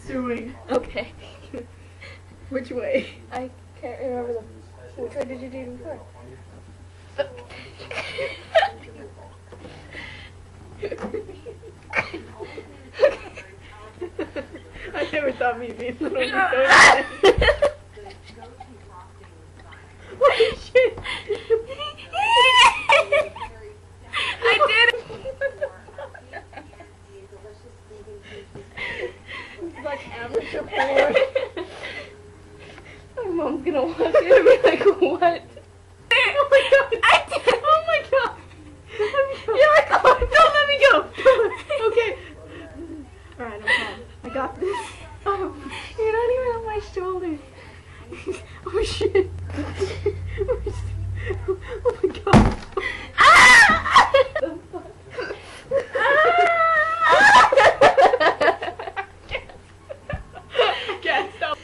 doing? Okay. Which way? I can't remember the. Which way did you do before? I never thought me being little would be so nice. Holy shit! I did it! It's like amateur porn. My mom's gonna watch it and be like, what? Oh my god! I did it! Oh my god! You're like, oh, Don't let me go! Okay. Alright, I'm calm. I got this. Oh, you're not even on my shoulder. Oh shit. Oh my god. Ah! The fuck? I can't stop.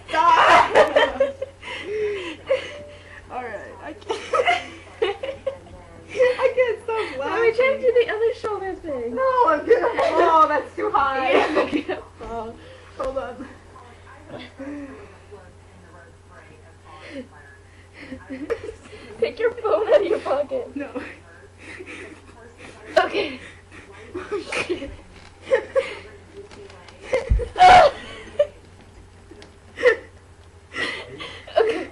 Stop! Alright, I can't. I can't stop Let me laughing. try to do the other shoulder thing. No, I'm gonna. Oh, that's too high. Yeah, okay. Hold on. Take your phone out of your pocket. No. Okay. Oh shit. Okay.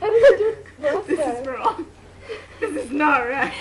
How did I do it last This is time? wrong. This is not right.